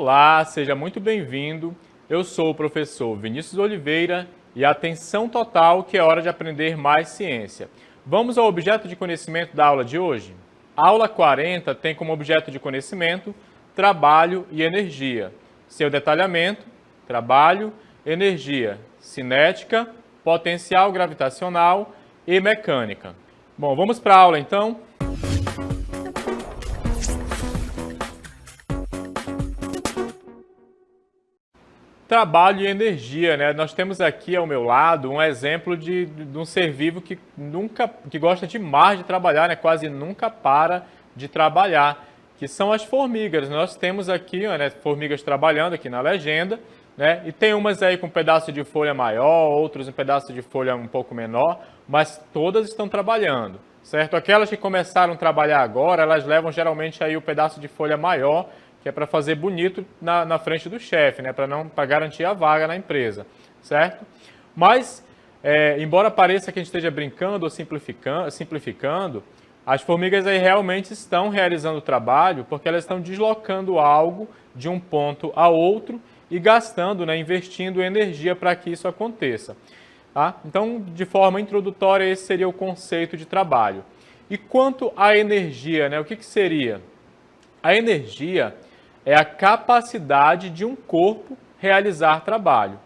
Olá, seja muito bem-vindo. Eu sou o professor Vinícius Oliveira e atenção total que é hora de aprender mais ciência. Vamos ao objeto de conhecimento da aula de hoje? A aula 40 tem como objeto de conhecimento trabalho e energia. Seu detalhamento: trabalho, energia, cinética, potencial gravitacional e mecânica. Bom, vamos para a aula então? Trabalho e energia, né? Nós temos aqui ao meu lado um exemplo de um ser vivo que gosta demais de trabalhar, né? Quase nunca para de trabalhar, que são as formigas. Nós temos aqui, né, formigas trabalhando aqui na legenda, né? E tem umas aí com um pedaço de folha maior, outros um pedaço de folha um pouco menor, mas todas estão trabalhando, certo? Aquelas que começaram a trabalhar agora, elas levam geralmente aí o pedaço de folha maior, que é para fazer bonito na frente do chefe, né? Para garantir a vaga na empresa, certo? Mas, embora pareça que a gente esteja brincando ou simplificando, as formigas aí realmente estão realizando o trabalho porque elas estão deslocando algo de um ponto a outro e gastando, né, investindo energia para que isso aconteça. Tá? Então, de forma introdutória, esse seria o conceito de trabalho. E quanto à energia, né? O que seria? A energia é a capacidade de um corpo realizar trabalho.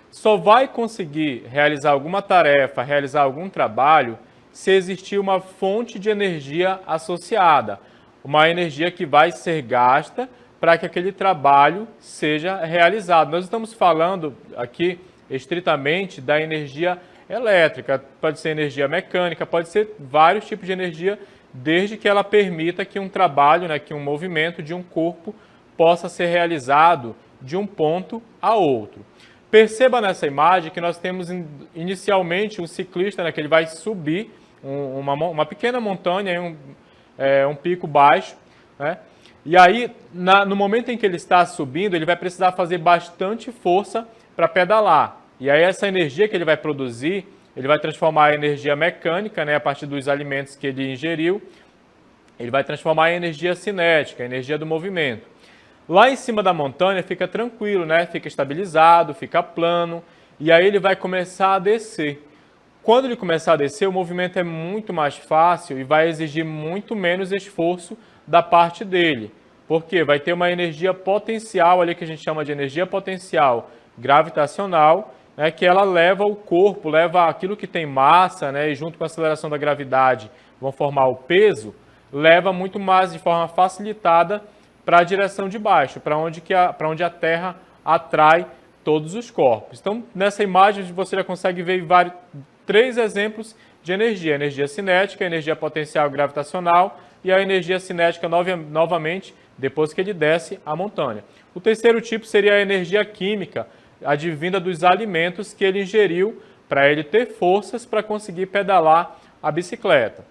Só vai conseguir realizar alguma tarefa, realizar algum trabalho, se existir uma fonte de energia associada, uma energia que vai ser gasta para que aquele trabalho seja realizado. Nós estamos falando aqui estritamente da energia elétrica, pode ser energia mecânica, pode ser vários tipos de energia, desde que ela permita que um trabalho, né, que um movimento de um corpo possa ser realizado de um ponto a outro. Perceba nessa imagem que nós temos inicialmente um ciclista, né, que ele vai subir uma pequena montanha, um pico baixo, né? E aí, no momento em que ele está subindo, ele vai precisar fazer bastante força para pedalar. E aí essa energia que ele vai produzir, ele vai transformar em energia mecânica, né, a partir dos alimentos que ele ingeriu, ele vai transformar em energia cinética, energia do movimento. Lá em cima da montanha fica tranquilo, né? Fica estabilizado, fica plano, e aí ele vai começar a descer. Quando ele começar a descer, o movimento é muito mais fácil e vai exigir muito menos esforço da parte dele. Por quê? Vai ter uma energia potencial ali que a gente chama de energia potencial gravitacional, né? Que ela leva o corpo, leva aquilo que tem massa, né? E junto com a aceleração da gravidade vão formar o peso, leva muito mais de forma facilitada para a direção de baixo, para onde a Terra atrai todos os corpos. Então, nessa imagem você já consegue ver três exemplos de energia: energia cinética, energia potencial gravitacional e a energia cinética novamente depois que ele desce a montanha. O terceiro tipo seria a energia química, advinda dos alimentos que ele ingeriu para ele ter forças para conseguir pedalar a bicicleta.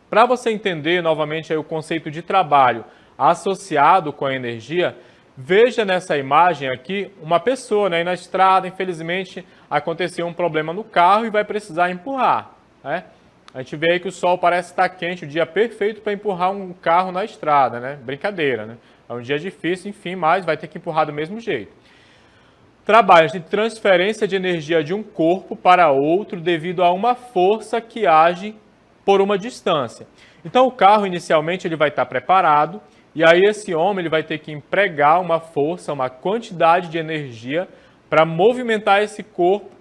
Para você entender novamente aí o conceito de trabalho associado com a energia, veja nessa imagem aqui uma pessoa, né? E na estrada, infelizmente, aconteceu um problema no carro e vai precisar empurrar, né? A gente vê aí que o sol parece estar quente, o dia perfeito para empurrar um carro na estrada, né? Brincadeira, né? É um dia difícil, enfim, mas vai ter que empurrar do mesmo jeito. Trabalho de transferência de energia de um corpo para outro devido a uma força que age por uma distância. Então o carro inicialmente ele vai estar preparado, e aí esse homem ele vai ter que empregar uma força, uma quantidade de energia para movimentar esse corpo,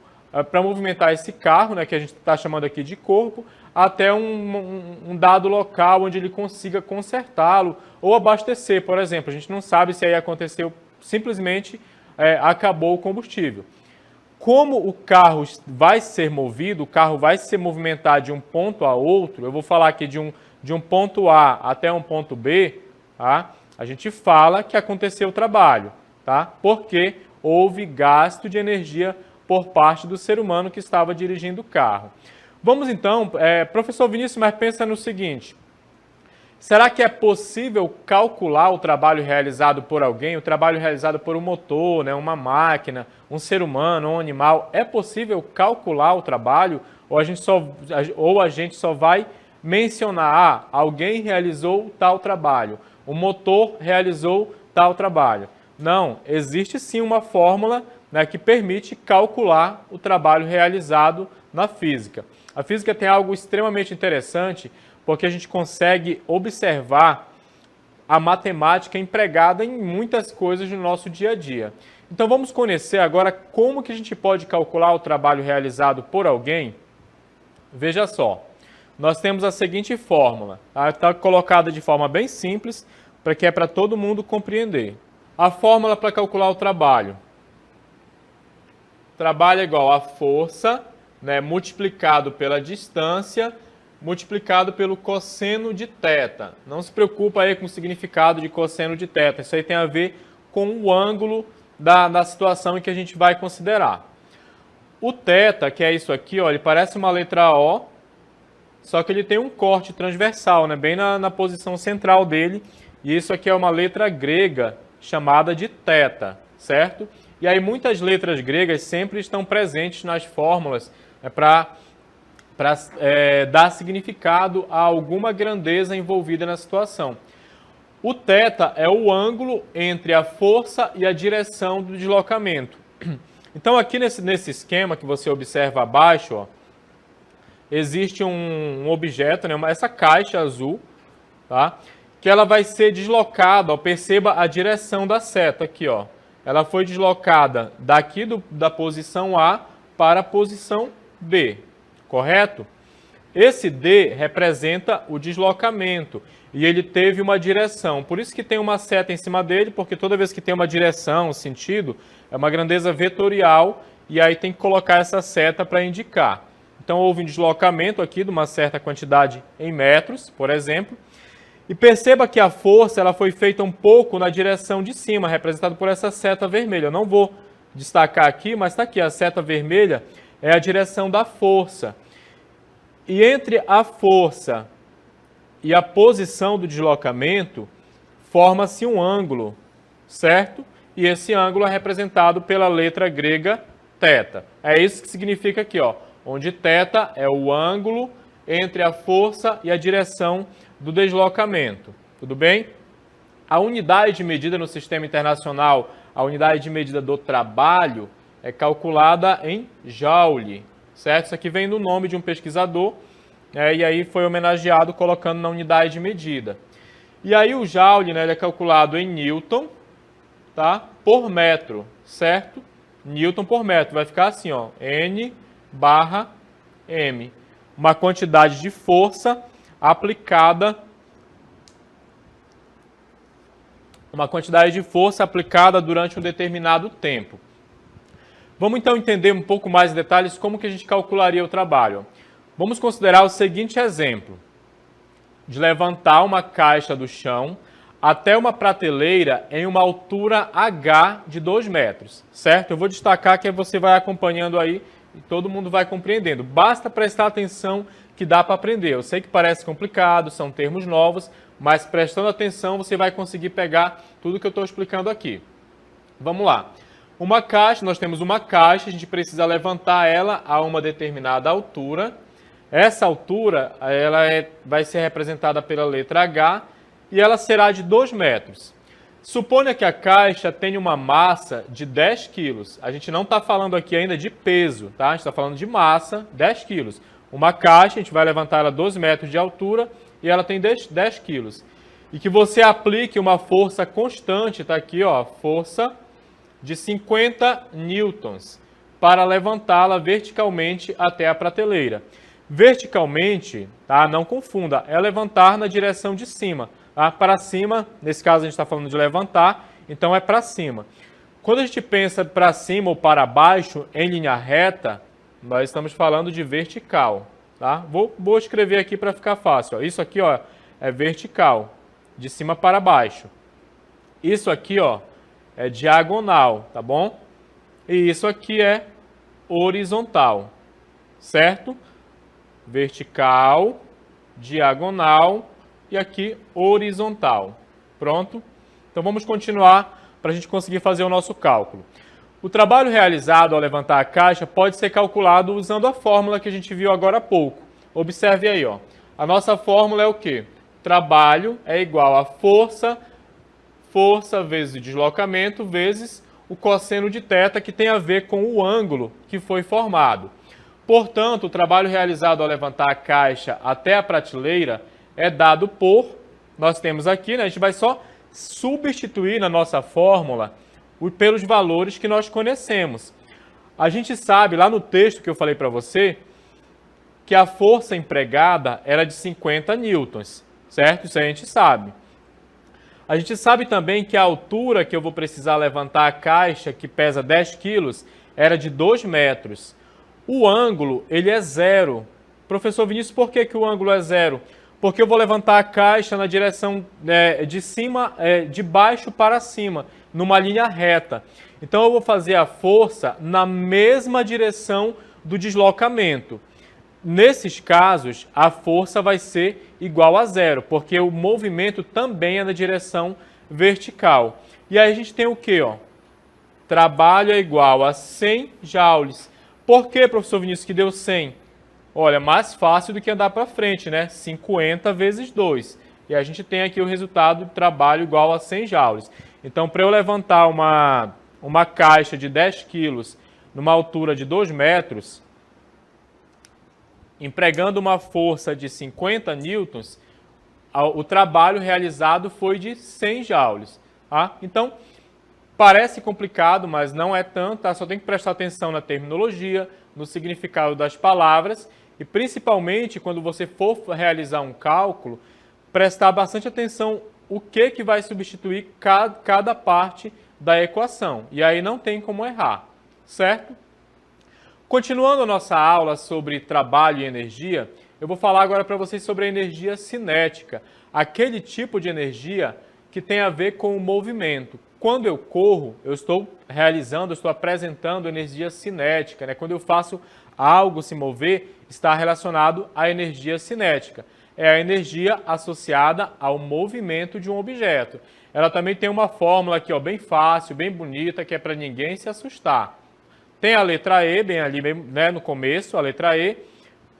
para movimentar esse carro, né, que a gente está chamando aqui de corpo, até um dado local onde ele consiga consertá-lo ou abastecer, por exemplo. A gente não sabe se aí aconteceu, simplesmente acabou o combustível. Como o carro vai ser movido, o carro vai se movimentar de um ponto a outro, eu vou falar aqui de um ponto A até um ponto B, tá? A gente fala que aconteceu o trabalho, tá? Porque houve gasto de energia por parte do ser humano que estava dirigindo o carro. Vamos então, professor Vinícius, mas pensa no seguinte: será que é possível calcular o trabalho realizado por alguém, o trabalho realizado por um motor, né, uma máquina, um ser humano, um animal? É possível calcular o trabalho ou a gente só vai mencionar, alguém realizou tal trabalho, o motor realizou tal trabalho? Não, existe sim uma fórmula, né, que permite calcular o trabalho realizado na física. A física tem algo extremamente interessante, porque a gente consegue observar a matemática empregada em muitas coisas no nosso dia a dia. Então vamos conhecer agora como que a gente pode calcular o trabalho realizado por alguém. Veja só, nós temos a seguinte fórmula, está colocada de forma bem simples, para que é para todo mundo compreender. A fórmula para calcular o trabalho. Trabalho é igual a força, né, multiplicado pela distância, multiplicado pelo cosseno de θ. Não se preocupa aí com o significado de cosseno de θ. Isso aí tem a ver com o ângulo da situação em que a gente vai considerar. O θ, que é isso aqui, ó, ele parece uma letra O, só que ele tem um corte transversal, né, bem na posição central dele. E isso aqui é uma letra grega chamada de θ, certo? E aí muitas letras gregas sempre estão presentes nas fórmulas, para dar significado a alguma grandeza envolvida na situação. O θ é o ângulo entre a força e a direção do deslocamento. Então aqui nesse esquema que você observa abaixo, ó, existe um objeto, né, essa caixa azul, tá, que ela vai ser deslocada, ó, perceba a direção da seta aqui, ó. Ela foi deslocada daqui da posição A para a posição B, correto? Esse D representa o deslocamento e ele teve uma direção. Por isso que tem uma seta em cima dele, porque toda vez que tem uma direção, sentido, é uma grandeza vetorial e aí tem que colocar essa seta para indicar. Então houve um deslocamento aqui de uma certa quantidade em metros, por exemplo. E perceba que a força ela foi feita um pouco na direção de cima, representada por essa seta vermelha. Eu não vou destacar aqui, mas está aqui, a seta vermelha é a direção da força. E entre a força e a posição do deslocamento, forma-se um ângulo, certo? E esse ângulo é representado pela letra grega θ. É isso que significa aqui, ó, onde θ é o ângulo entre a força e a direção do deslocamento. Tudo bem? A unidade de medida no sistema internacional, a unidade de medida do trabalho, é calculada em joule, certo? Isso aqui vem do nome de um pesquisador, e aí foi homenageado colocando na unidade de medida. E aí o joule, né, ele é calculado em newton, tá? Por metro, certo? Newton por metro, vai ficar assim, ó, N/m. Uma quantidade de força aplicada durante um determinado tempo. Vamos então entender um pouco mais em detalhes como que a gente calcularia o trabalho. Vamos considerar o seguinte exemplo, de levantar uma caixa do chão até uma prateleira em uma altura H de 2 metros, certo? Eu vou destacar que você vai acompanhando aí e todo mundo vai compreendendo. Basta prestar atenção que dá para aprender. Eu sei que parece complicado, são termos novos, mas prestando atenção você vai conseguir pegar tudo que eu estou explicando aqui. Vamos lá. Uma caixa, nós temos uma caixa, a gente precisa levantar ela a uma determinada altura. Essa altura vai ser representada pela letra H e ela será de 2 metros. Suponha que a caixa tenha uma massa de 10 quilos. A gente não está falando aqui ainda de peso, tá? A gente está falando de massa, 10 quilos. Uma caixa, a gente vai levantar ela a 12 metros de altura e ela tem 10 quilos. E que você aplique uma força constante, está aqui, ó, força de 50 newtons para levantá-la verticalmente até a prateleira. Verticalmente, tá? Não confunda, é levantar na direção de cima. Tá? Para cima, nesse caso a gente está falando de levantar, então é para cima. Quando a gente pensa para cima ou para baixo em linha reta, nós estamos falando de vertical. Tá? Vou escrever aqui para ficar fácil. Ó. Isso aqui, ó, é vertical, de cima para baixo. Isso aqui, ó, é diagonal, tá bom? E isso aqui é horizontal, certo? Vertical, diagonal e aqui horizontal. Pronto? Então vamos continuar para a gente conseguir fazer o nosso cálculo. O trabalho realizado ao levantar a caixa pode ser calculado usando a fórmula que a gente viu agora há pouco. Observe aí, ó. A nossa fórmula é o quê? Trabalho é igual a força força vezes o deslocamento vezes o cosseno de θ, que tem a ver com o ângulo que foi formado. Portanto, o trabalho realizado ao levantar a caixa até a prateleira é dado por, nós temos aqui, né, a gente vai só substituir na nossa fórmula pelos valores que nós conhecemos. A gente sabe, lá no texto que eu falei para você, que a força empregada era de 50 newtons, certo? Isso a gente sabe. A gente sabe também que a altura que eu vou precisar levantar a caixa, que pesa 10 quilos, era de 2 metros. O ângulo, ele é zero. Professor Vinícius, por que o ângulo é zero? Porque eu vou levantar a caixa na direção de baixo para cima, numa linha reta. Então eu vou fazer a força na mesma direção do deslocamento. Nesses casos, a força vai ser igual a zero, porque o movimento também é na direção vertical. E aí a gente tem o quê? Trabalho é igual a 100 joules. Por que, professor Vinícius, que deu 100? Olha, mais fácil do que andar para frente, né? 50 vezes 2. E a gente tem aqui o resultado de trabalho igual a 100 joules. Então, para eu levantar uma caixa de 10 quilos numa altura de 2 metros, empregando uma força de 50 newtons, o trabalho realizado foi de 100 joules. Tá? Então, parece complicado, mas não é tanto, tá? Só tem que prestar atenção na terminologia, no significado das palavras e, principalmente, quando você for realizar um cálculo, prestar bastante atenção o que vai substituir cada parte da equação. E aí não tem como errar, certo? Continuando a nossa aula sobre trabalho e energia, eu vou falar agora para vocês sobre a energia cinética, aquele tipo de energia que tem a ver com o movimento. Quando eu corro, eu estou apresentando energia cinética, né? Quando eu faço algo se mover, está relacionado à energia cinética. É a energia associada ao movimento de um objeto. Ela também tem uma fórmula aqui, bem fácil, bem bonita, que é para ninguém se assustar. Tem a letra E, bem ali, né, no começo, a letra E.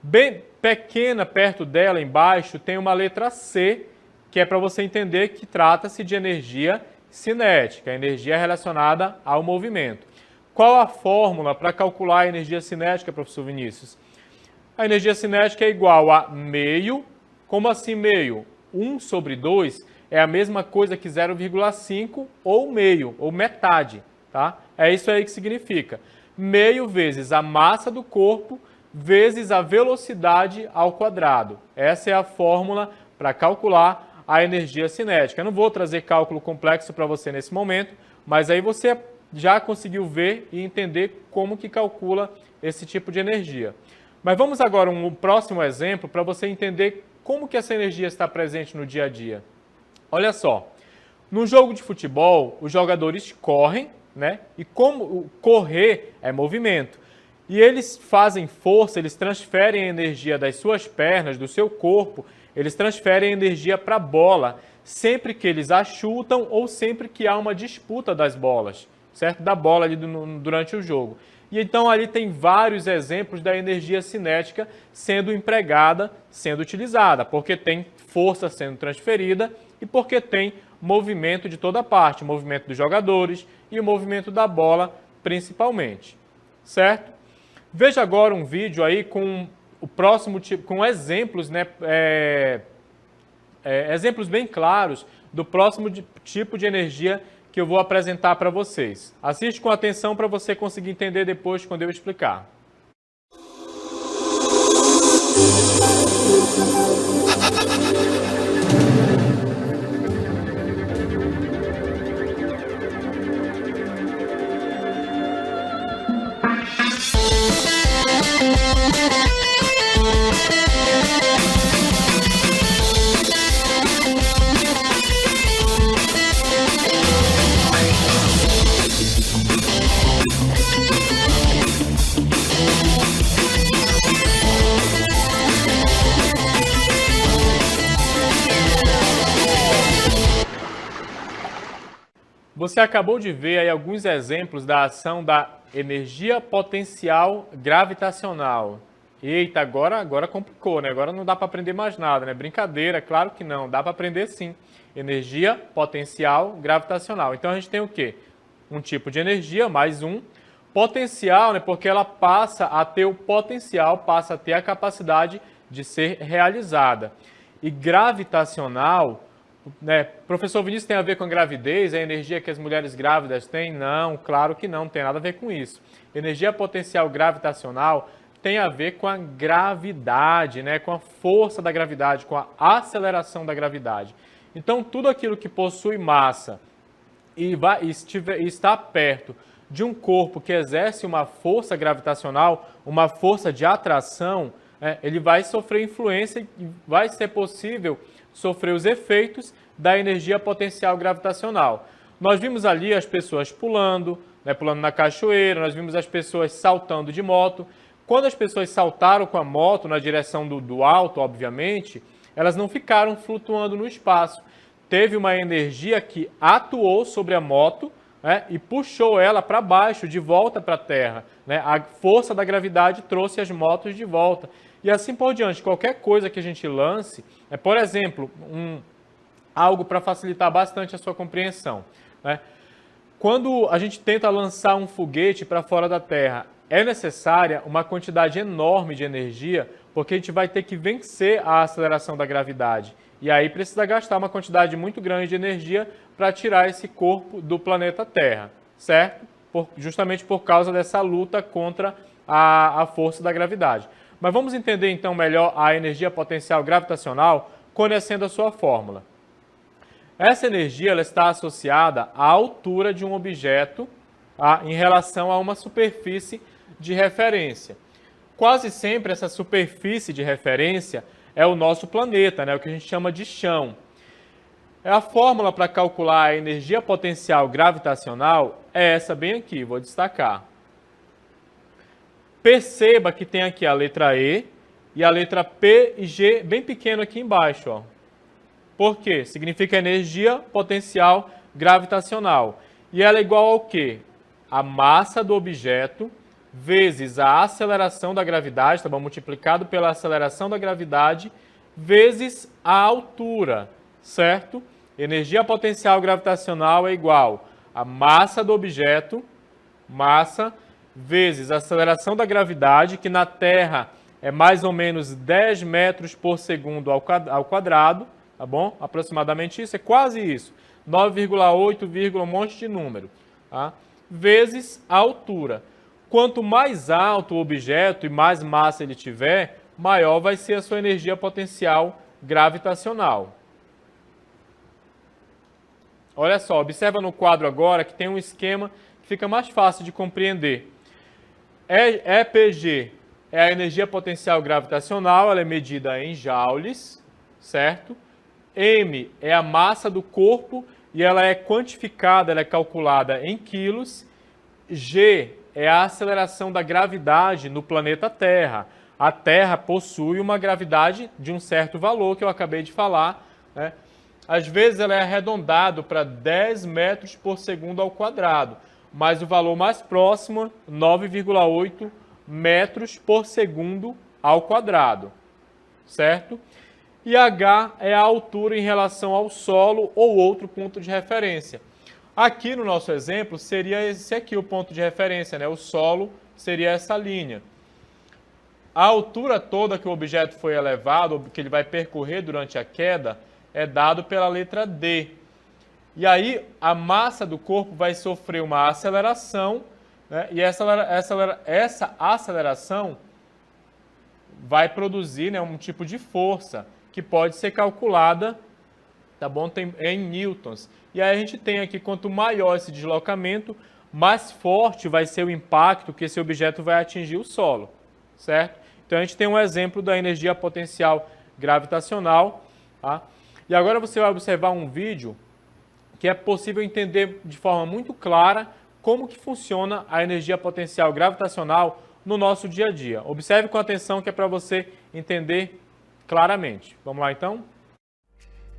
Bem pequena, perto dela, embaixo, tem uma letra C, que é para você entender que trata-se de energia cinética, energia relacionada ao movimento. Qual a fórmula para calcular a energia cinética, professor Vinícius? A energia cinética é igual a meio. Como assim meio? 1 sobre 2 é a mesma coisa que 0,5 ou meio, ou metade. Tá? É isso aí que significa. Meio vezes a massa do corpo vezes a velocidade ao quadrado. Essa é a fórmula para calcular a energia cinética. Eu não vou trazer cálculo complexo para você nesse momento, mas aí você já conseguiu ver e entender como que calcula esse tipo de energia. Mas vamos agora a um próximo exemplo para você entender como que essa energia está presente no dia a dia. Olha só, no jogo de futebol, os jogadores correm, né? E como correr é movimento. E eles fazem força, eles transferem a energia das suas pernas, do seu corpo, eles transferem a energia para a bola, sempre que eles a chutam ou sempre que há uma disputa das bolas, certo? Da bola ali durante o jogo. E então ali tem vários exemplos da energia cinética sendo empregada, sendo utilizada, porque tem força sendo transferida e porque tem movimento de toda parte, o movimento dos jogadores e o movimento da bola principalmente, certo? Veja agora um vídeo aí com o próximo tipo, com exemplos, né, exemplos bem claros do próximo tipo de energia que eu vou apresentar para vocês. Assiste com atenção para você conseguir entender depois quando eu explicar. Você acabou de ver aí alguns exemplos da ação da energia potencial gravitacional. Eita, agora complicou, né? Agora não dá para aprender mais nada, né? Brincadeira, claro que não, dá para aprender sim. Energia potencial gravitacional. Então a gente tem o quê? Um tipo de energia, mais um. Potencial, né? Porque ela passa a ter o potencial, passa a ter a capacidade de ser realizada. E gravitacional, né? Professor Vinícius, tem a ver com a gravidez, a energia que as mulheres grávidas têm? Não, claro que não tem nada a ver com isso. Energia potencial gravitacional tem a ver com a gravidade, né? Com a força da gravidade, com a aceleração da gravidade. Então, tudo aquilo que possui massa e está perto de um corpo que exerce uma força gravitacional, uma força de atração, ele vai sofrer influência e vai ser possível sofrer os efeitos da energia potencial gravitacional. Nós vimos ali as pessoas pulando, né, pulando na cachoeira, nós vimos as pessoas saltando de moto. Quando as pessoas saltaram com a moto na direção do alto, obviamente, elas não ficaram flutuando no espaço. Teve uma energia que atuou sobre a moto, né, e puxou ela para baixo, de volta para a Terra. Né? A força da gravidade trouxe as motos de volta. E assim por diante, qualquer coisa que a gente lance, por exemplo, algo para facilitar bastante a sua compreensão. Né? Quando a gente tenta lançar um foguete para fora da Terra, é necessária uma quantidade enorme de energia, porque a gente vai ter que vencer a aceleração da gravidade. E aí precisa gastar uma quantidade muito grande de energia para tirar esse corpo do planeta Terra, certo? Justamente por causa dessa luta contra a força da gravidade. Mas vamos entender então melhor a energia potencial gravitacional conhecendo a sua fórmula. Essa energia ela está associada à altura de um objeto em relação a uma superfície de referência. Quase sempre essa superfície de referência é o nosso planeta, né? O que a gente chama de chão. A fórmula para calcular a energia potencial gravitacional é essa bem aqui, vou destacar. Perceba que tem aqui a letra E e a letra P e G bem pequeno aqui embaixo. Ó. Por quê? Significa energia potencial gravitacional. E ela é igual ao quê? A massa do objeto vezes a aceleração da gravidade, tá bom? Multiplicado pela aceleração da gravidade, vezes a altura, certo? Energia potencial gravitacional é igual a massa do objeto, massa, vezes a aceleração da gravidade, que na Terra é mais ou menos 10 metros por segundo ao quadrado, tá bom? Aproximadamente isso, é quase isso. 9,8, um monte de número, tá? Vezes a altura. Quanto mais alto o objeto e mais massa ele tiver, maior vai ser a sua energia potencial gravitacional. Olha só, observa no quadro agora que tem um esquema que fica mais fácil de compreender. EPG é a energia potencial gravitacional, ela é medida em joules, certo? M é a massa do corpo e ela é quantificada, ela é calculada em quilos. G é a aceleração da gravidade no planeta Terra. A Terra possui uma gravidade de um certo valor que eu acabei de falar, né? Às vezes ela é arredondado para 10 metros por segundo ao quadrado, mas o valor mais próximo, 9,8 metros por segundo ao quadrado, certo? E H é a altura em relação ao solo ou outro ponto de referência. Aqui no nosso exemplo seria esse aqui o ponto de referência, né? O solo seria essa linha. A altura toda que o objeto foi elevado, que ele vai percorrer durante a queda, é dado pela letra D. E aí a massa do corpo vai sofrer uma aceleração, né? E essa aceleração vai produzir, né, um tipo de força que pode ser calculada, tá bom? Em newtons. E aí a gente tem aqui, quanto maior esse deslocamento, mais forte vai ser o impacto que esse objeto vai atingir o solo, certo? Então a gente tem um exemplo da energia potencial gravitacional, tá? E agora você vai observar um vídeo que é possível entender de forma muito clara como que funciona a energia potencial gravitacional no nosso dia a dia. Observe com atenção que é para você entender claramente. Vamos lá então?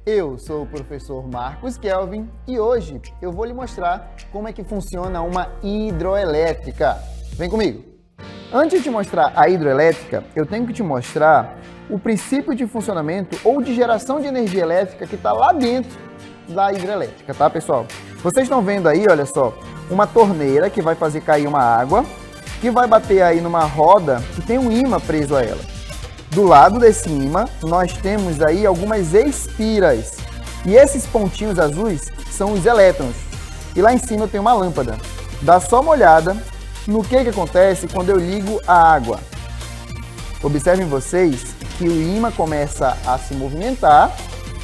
Eu sou o professor Marcos Kelvin e hoje eu vou lhe mostrar como é que funciona uma hidroelétrica. Vem comigo! Antes de te mostrar a hidrelétrica, eu tenho que te mostrar o princípio de funcionamento ou de geração de energia elétrica que está lá dentro da hidrelétrica, tá, pessoal? Vocês estão vendo aí, olha só, uma torneira que vai fazer cair uma água, que vai bater aí numa roda que tem um ímã preso a ela. Do lado desse ímã, nós temos aí algumas espiras. E esses pontinhos azuis são os elétrons. E lá em cima tem uma lâmpada. Dá só uma olhada no que acontece quando eu ligo a água. Observem vocês que o ímã começa a se movimentar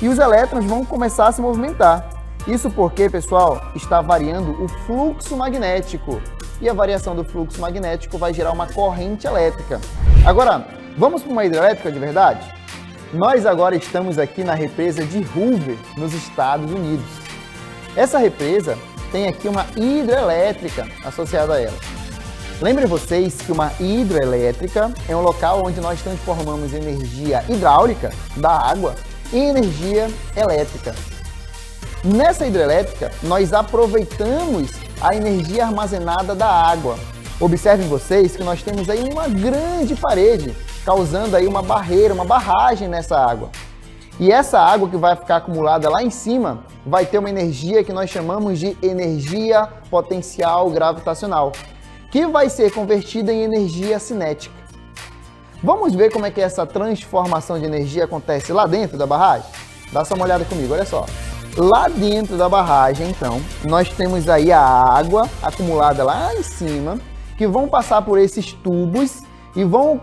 e os elétrons vão começar a se movimentar. Isso porque, pessoal, está variando o fluxo magnético. E a variação do fluxo magnético vai gerar uma corrente elétrica. Agora, vamos para uma hidrelétrica de verdade? Nós agora estamos aqui na represa de Hoover, nos Estados Unidos. Essa represa tem aqui uma hidrelétrica associada a ela. Lembrem vocês que uma hidrelétrica é um local onde nós transformamos energia hidráulica da água em energia elétrica. Nessa hidrelétrica, nós aproveitamos a energia armazenada da água. Observem vocês que nós temos aí uma grande parede, causando aí uma barreira, uma barragem nessa água. E essa água que vai ficar acumulada lá em cima vai ter uma energia que nós chamamos de energia potencial gravitacional, que vai ser convertida em energia cinética. Vamos ver como é que essa transformação de energia acontece lá dentro da barragem? Dá só uma olhada comigo, olha só. Lá dentro da barragem, então, nós temos aí a água acumulada lá em cima, que vão passar por esses tubos e vão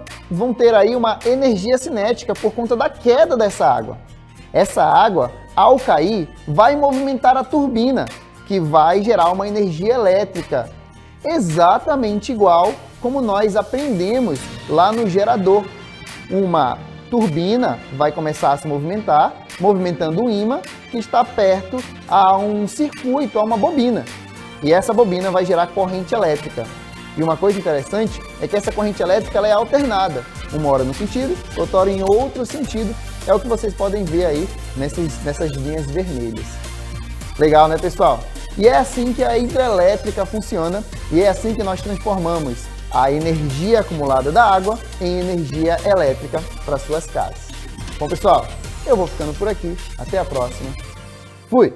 ter aí uma energia cinética por conta da queda dessa água. Essa água, ao cair, vai movimentar a turbina, que vai gerar uma energia elétrica, exatamente igual como nós aprendemos lá no gerador. Uma turbina vai começar a se movimentar, movimentando um ímã que está perto a um circuito, a uma bobina. E essa bobina vai gerar corrente elétrica. E uma coisa interessante é que essa corrente elétrica ela é alternada. Uma hora num sentido, outra hora em outro sentido. É o que vocês podem ver aí nessas linhas vermelhas. Legal, né, pessoal? E é assim que a hidrelétrica funciona e é assim que nós transformamos a energia acumulada da água em energia elétrica para suas casas. Bom, pessoal, eu vou ficando por aqui. Até a próxima. Fui!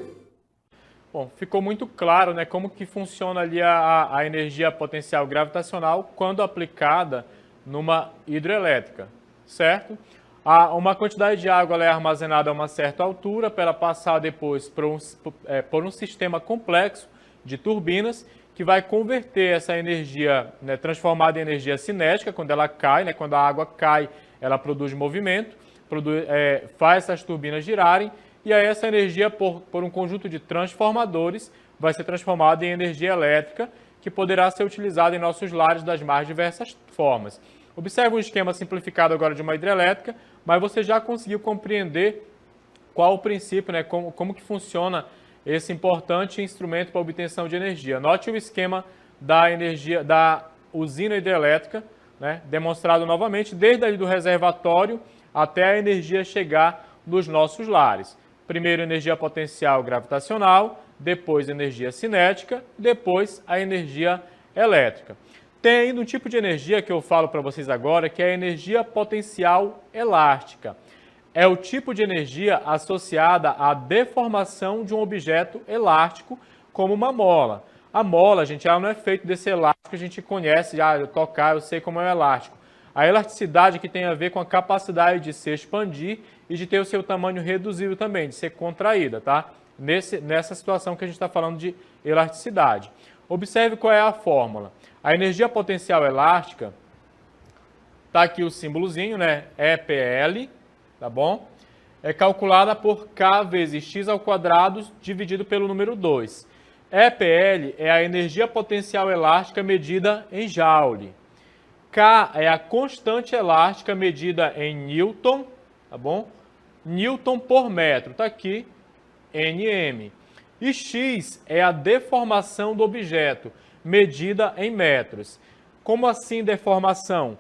Bom, ficou muito claro, né, como que funciona ali a energia potencial gravitacional quando aplicada numa hidrelétrica, certo? Uma quantidade de água ela é armazenada a uma certa altura para ela passar depois por um sistema complexo de turbinas que vai converter essa energia, né, transformada em energia cinética quando ela cai, né, quando a água cai, ela produz movimento, faz essas turbinas girarem e aí essa energia, por um conjunto de transformadores, vai ser transformada em energia elétrica que poderá ser utilizada em nossos lares das mais diversas formas. Observe um esquema simplificado agora de uma hidrelétrica, mas você já conseguiu compreender qual o princípio, né, como que funciona esse importante instrumento para obtenção de energia. Note o esquema da usina hidrelétrica, né, demonstrado novamente, desde ali do reservatório até a energia chegar nos nossos lares. Primeiro, energia potencial gravitacional, depois energia cinética, depois a energia elétrica. Tem ainda um tipo de energia que eu falo para vocês agora, que é a energia potencial elástica. É o tipo de energia associada à deformação de um objeto elástico, como uma mola. A mola, gente, ela não é feita desse elástico que a gente conhece, eu tocar, eu sei como é o elástico. A elasticidade que tem a ver com a capacidade de se expandir e de ter o seu tamanho reduzido também, de ser contraída, tá? Nessa situação que a gente está falando de elasticidade. Observe qual é a fórmula. A energia potencial elástica, está aqui o símbolozinho, né? EPL, tá bom? É calculada por K vezes X ao quadrado dividido pelo número 2. EPL é a energia potencial elástica medida em Joule. K é a constante elástica medida em Newton, tá bom? Newton por metro, tá aqui, Nm. E X é a deformação do objeto, medida em metros. Como assim deformação?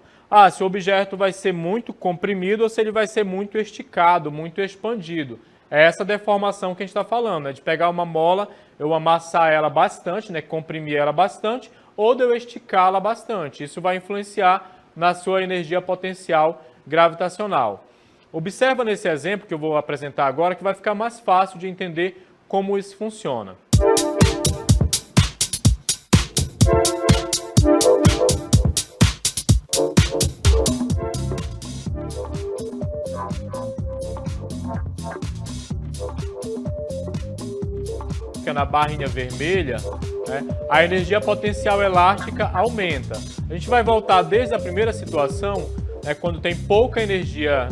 Se o objeto vai ser muito comprimido ou se ele vai ser muito esticado, muito expandido. É essa deformação que a gente está falando, né? De pegar uma mola, eu amassar ela bastante, né? Comprimir ela bastante, ou de eu esticá-la bastante. Isso vai influenciar na sua energia potencial gravitacional. Observa nesse exemplo que eu vou apresentar agora que vai ficar mais fácil de entender como isso funciona. Na barrinha vermelha, né, a energia potencial elástica aumenta. A gente vai voltar desde a primeira situação, né, quando tem pouca energia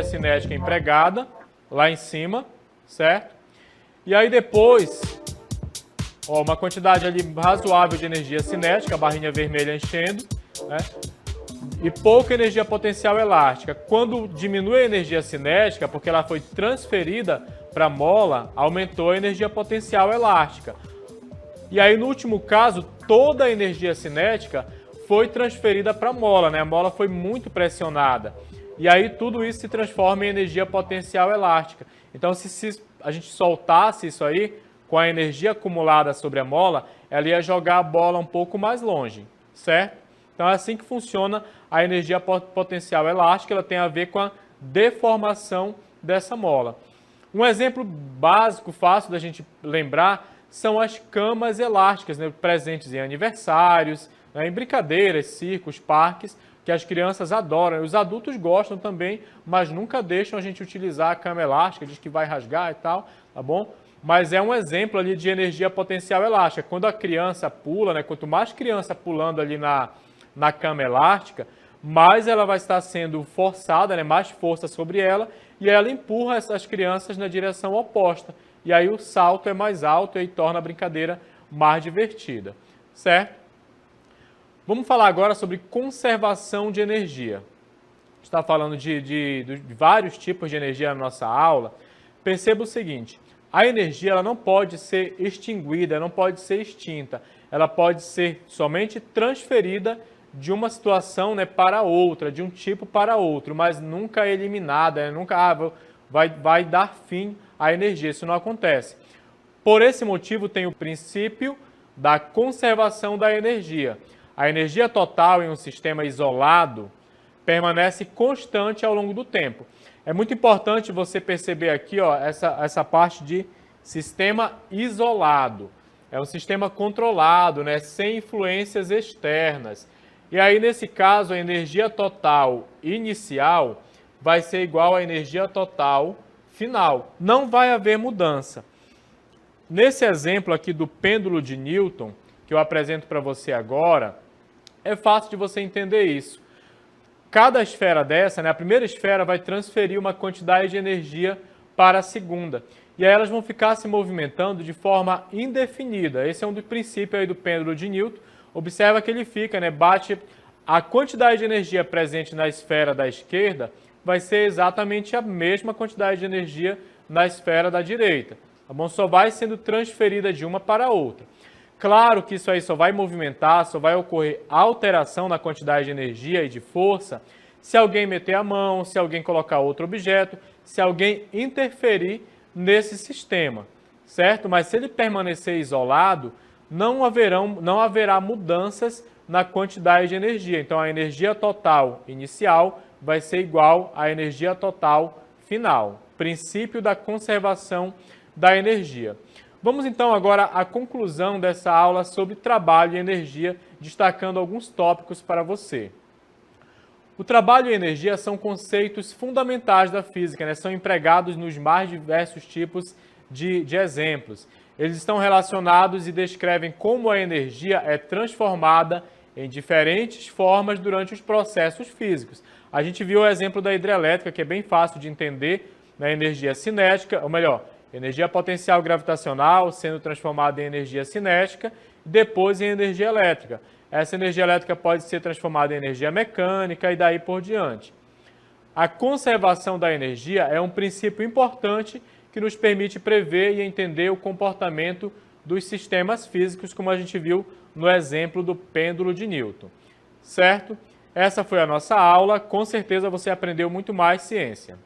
cinética empregada, lá em cima, certo? E aí depois, ó, uma quantidade ali razoável de energia cinética, a barrinha vermelha enchendo, né, e pouca energia potencial elástica. Quando diminui a energia cinética, porque ela foi transferida para a mola, aumentou a energia potencial elástica. E aí, no último caso, toda a energia cinética foi transferida para a mola, né? A mola foi muito pressionada. E aí, tudo isso se transforma em energia potencial elástica. Então, se a gente soltasse isso aí, com a energia acumulada sobre a mola, ela ia jogar a bola um pouco mais longe, certo? Então, é assim que funciona a energia potencial elástica, ela tem a ver com a deformação dessa mola. Um exemplo básico, fácil da gente lembrar, são as camas elásticas, né, presentes em aniversários, né, em brincadeiras, circos, parques, que as crianças adoram. Os adultos gostam também, mas nunca deixam a gente utilizar a cama elástica, diz que vai rasgar e tal, tá bom? Mas é um exemplo ali de energia potencial elástica. Quando a criança pula, né, quanto mais criança pulando ali na cama elástica, mais ela vai estar sendo forçada, né, mais força sobre ela, e ela empurra essas crianças na direção oposta. E aí o salto é mais alto e aí torna a brincadeira mais divertida, certo? Vamos falar agora sobre conservação de energia. A gente está falando de vários tipos de energia na nossa aula. Perceba o seguinte, a energia ela não pode ser extinguida, não pode ser extinta. Ela pode ser somente transferida de uma situação, né, para outra, de um tipo para outro, mas nunca eliminada, né? Nunca vai dar fim à energia, isso não acontece. Por esse motivo tem o princípio da conservação da energia. A energia total em um sistema isolado permanece constante ao longo do tempo. É muito importante você perceber aqui, ó, essa parte de sistema isolado. É um sistema controlado, né, sem influências externas. E aí, nesse caso, a energia total inicial vai ser igual à energia total final. Não vai haver mudança. Nesse exemplo aqui do pêndulo de Newton, que eu apresento para você agora, é fácil de você entender isso. Cada esfera dessa, né, a primeira esfera vai transferir uma quantidade de energia para a segunda. E aí elas vão ficar se movimentando de forma indefinida. Esse é um dos princípios aí do pêndulo de Newton. Observa que ele fica, né, bate a quantidade de energia presente na esfera da esquerda vai ser exatamente a mesma quantidade de energia na esfera da direita. Tá bom? Só vai sendo transferida de uma para a outra. Claro que isso aí só vai movimentar, só vai ocorrer alteração na quantidade de energia e de força se alguém meter a mão, se alguém colocar outro objeto, se alguém interferir nesse sistema, certo? Mas se ele permanecer isolado, não haverá mudanças na quantidade de energia. Então, a energia total inicial vai ser igual à energia total final. Princípio da conservação da energia. Vamos então agora à conclusão dessa aula sobre trabalho e energia, destacando alguns tópicos para você. O trabalho e energia são conceitos fundamentais da física, né? São empregados nos mais diversos tipos de exemplos. Eles estão relacionados e descrevem como a energia é transformada em diferentes formas durante os processos físicos. A gente viu o exemplo da hidrelétrica, que é bem fácil de entender, né? Energia cinética, ou melhor, energia potencial gravitacional sendo transformada em energia cinética e depois em energia elétrica. Essa energia elétrica pode ser transformada em energia mecânica e daí por diante. A conservação da energia é um princípio importante que nos permite prever e entender o comportamento dos sistemas físicos, como a gente viu no exemplo do pêndulo de Newton. Certo? Essa foi a nossa aula. Com certeza você aprendeu muito mais ciência.